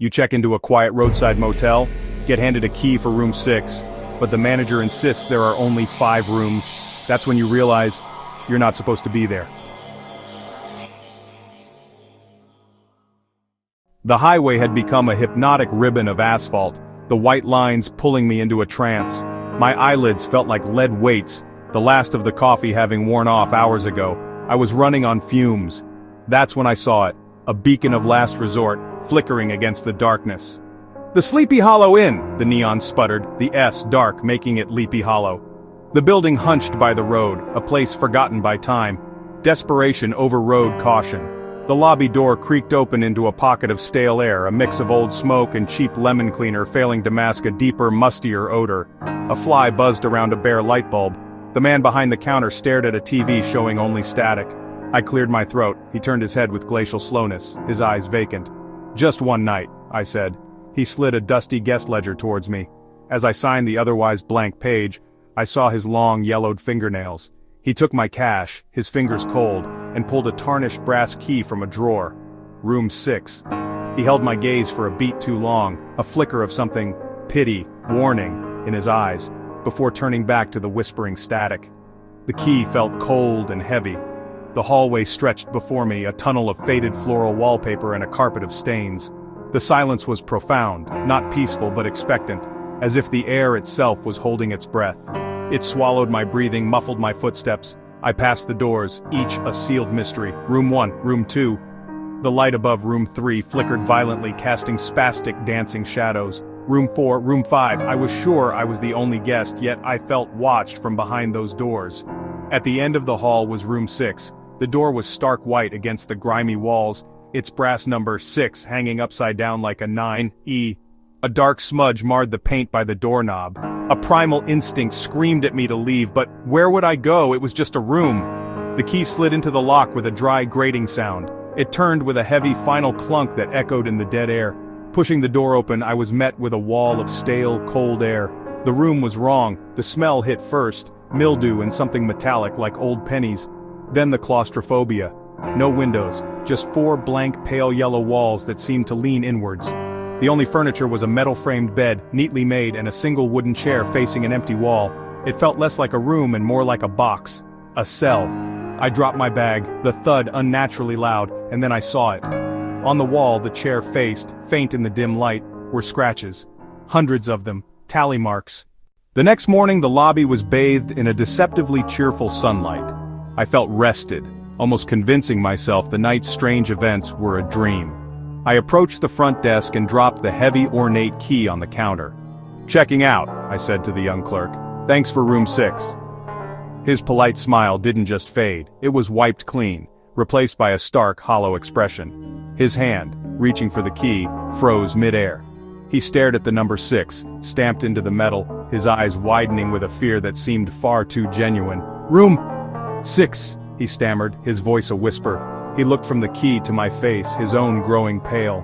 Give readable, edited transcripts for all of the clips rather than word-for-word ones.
You check into a quiet roadside motel, get handed a key for room 6, but the manager insists there are only 5 rooms. That's when you realize you're not supposed to be there. The highway had become a hypnotic ribbon of asphalt, the white lines pulling me into a trance. My eyelids felt like lead weights, the last of the coffee having worn off hours ago. I was running on fumes. That's when I saw it, a beacon of last resort, flickering against the darkness. "The Sleepy Hollow Inn," the neon sputtered, the S dark making it Leapy Hollow. The building hunched by the road, a place forgotten by time. Desperation overrode caution. The lobby door creaked open into a pocket of stale air, a mix of old smoke and cheap lemon cleaner failing to mask a deeper, mustier odor. A fly buzzed around a bare light bulb. The man behind the counter stared at a TV showing only static. I cleared my throat. He turned his head with glacial slowness, his eyes vacant. "Just one night," I said. He slid a dusty guest ledger towards me. As I signed the otherwise blank page, I saw his long, yellowed fingernails. He took my cash, his fingers cold, and pulled a tarnished brass key from a drawer. Room 6. He held my gaze for a beat too long, a flicker of something, pity, warning, in his eyes, before turning back to the whispering static. The key felt cold and heavy. The hallway stretched before me, a tunnel of faded floral wallpaper and a carpet of stains. The silence was profound, not peaceful but expectant, as if the air itself was holding its breath. It swallowed my breathing, muffled my footsteps. I passed the doors, each a sealed mystery. Room 1, room 2. The light above room 3 flickered violently, casting spastic dancing shadows. Room 4, room 5, I was sure I was the only guest, yet I felt watched from behind those doors. At the end of the hall was room 6. The door was stark white against the grimy walls, its brass number 6 hanging upside down like a 9E. A dark smudge marred the paint by the doorknob. A primal instinct screamed at me to leave, but where would I go? It was just a room. The key slid into the lock with a dry grating sound. It turned with a heavy final clunk that echoed in the dead air. Pushing the door open, I was met with a wall of stale, cold air. The room was wrong. The smell hit first, mildew and something metallic like old pennies. Then the claustrophobia. No windows, just 4 blank pale yellow walls that seemed to lean inwards. The only furniture was a metal-framed bed, neatly made, and a single wooden chair facing an empty wall. It felt less like a room and more like a box. A cell. I dropped my bag, the thud unnaturally loud, and then I saw it. On the wall the chair faced, faint in the dim light, were scratches. Hundreds of them, tally marks. The next morning the lobby was bathed in a deceptively cheerful sunlight. I felt rested, almost convincing myself the night's strange events were a dream. I approached the front desk and dropped the heavy ornate key on the counter. "Checking out," I said to the young clerk. "Thanks for room 6. His polite smile didn't just fade, it was wiped clean, replaced by a stark, hollow expression. His hand, reaching for the key, froze mid-air. He stared at the number 6, stamped into the metal, his eyes widening with a fear that seemed far too genuine. "Room 6, he stammered, his voice a whisper. He looked from the key to my face, his own growing pale.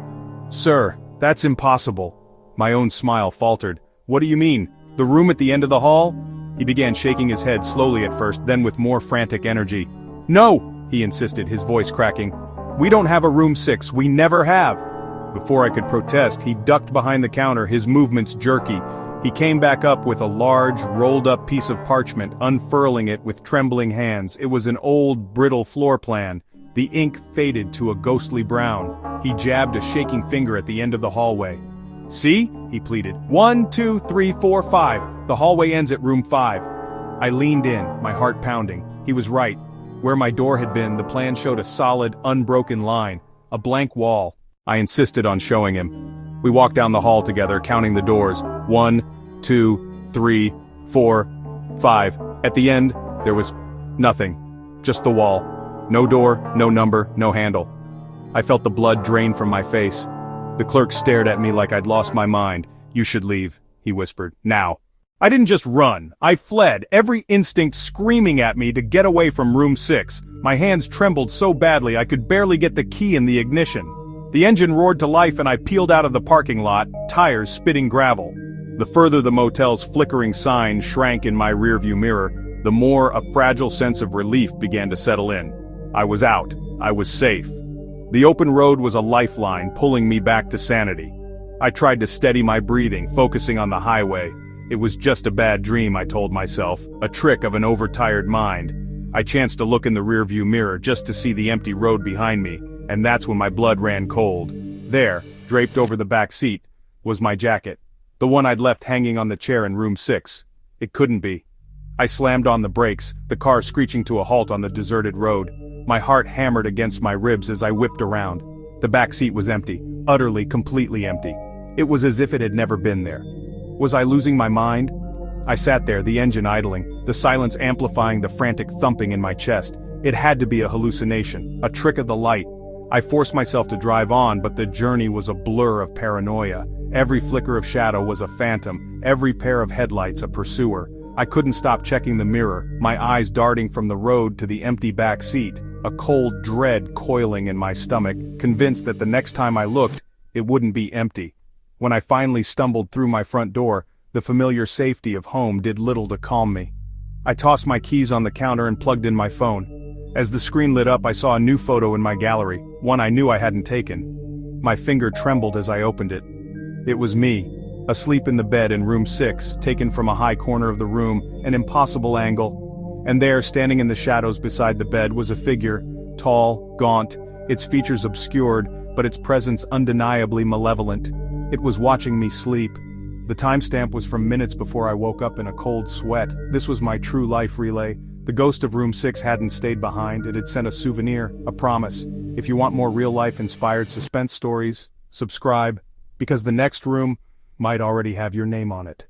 "Sir, that's impossible." My own smile faltered. "What do you mean? The room at the end of the hall?" He began shaking his head slowly at first, then with more frantic energy. "No," he insisted, his voice cracking. "We don't have a room 6, we never have." Before I could protest, he ducked behind the counter, his movements jerky. He came back up with a large, rolled-up piece of parchment, unfurling it with trembling hands. It was an old, brittle floor plan. The ink faded to a ghostly brown. He jabbed a shaking finger at the end of the hallway. "See?" he pleaded. 1, 2, 3, 4, 5. The hallway ends at room 5. I leaned in, my heart pounding. He was right. Where my door had been, the plan showed a solid, unbroken line. A blank wall. I insisted on showing him. We walked down the hall together, counting the doors. 1, 2, 3, 4, 5. At the end, there was nothing. Just the wall. No door, no number, no handle. I felt the blood drain from my face. The clerk stared at me like I'd lost my mind. "You should leave," he whispered. "Now." I didn't just run. I fled, every instinct screaming at me to get away from room 6. My hands trembled so badly I could barely get the key in the ignition. The engine roared to life and I peeled out of the parking lot, tires spitting gravel. The further the motel's flickering sign shrank in my rearview mirror, the more a fragile sense of relief began to settle in. I was out. I was safe. The open road was a lifeline pulling me back to sanity. I tried to steady my breathing, focusing on the highway. It was just a bad dream, I told myself, a trick of an overtired mind. I chanced to look in the rearview mirror just to see the empty road behind me, and that's when my blood ran cold. There, draped over the back seat, was my jacket. The one I'd left hanging on the chair in room 6. It couldn't be. I slammed on the brakes, the car screeching to a halt on the deserted road. My heart hammered against my ribs as I whipped around. The back seat was empty, utterly, completely empty. It was as if it had never been there. Was I losing my mind? I sat there, the engine idling, the silence amplifying the frantic thumping in my chest. It had to be a hallucination, a trick of the light. I forced myself to drive on, but the journey was a blur of paranoia. Every flicker of shadow was a phantom, every pair of headlights a pursuer. I couldn't stop checking the mirror, my eyes darting from the road to the empty back seat, a cold dread coiling in my stomach, convinced that the next time I looked, it wouldn't be empty. When I finally stumbled through my front door, the familiar safety of home did little to calm me. I tossed my keys on the counter and plugged in my phone. As the screen lit up, I saw a new photo in my gallery, one I knew I hadn't taken. My finger trembled as I opened it. It was me, asleep in the bed in room 6, taken from a high corner of the room, an impossible angle. And there, standing in the shadows beside the bed, was a figure, tall, gaunt, its features obscured, but its presence undeniably malevolent. It was watching me sleep. The timestamp was from minutes before I woke up in a cold sweat. This was my true life relay. The ghost of room 6 hadn't stayed behind, it had sent a souvenir, a promise. If you want more real-life inspired suspense stories, subscribe, because the next room might already have your name on it.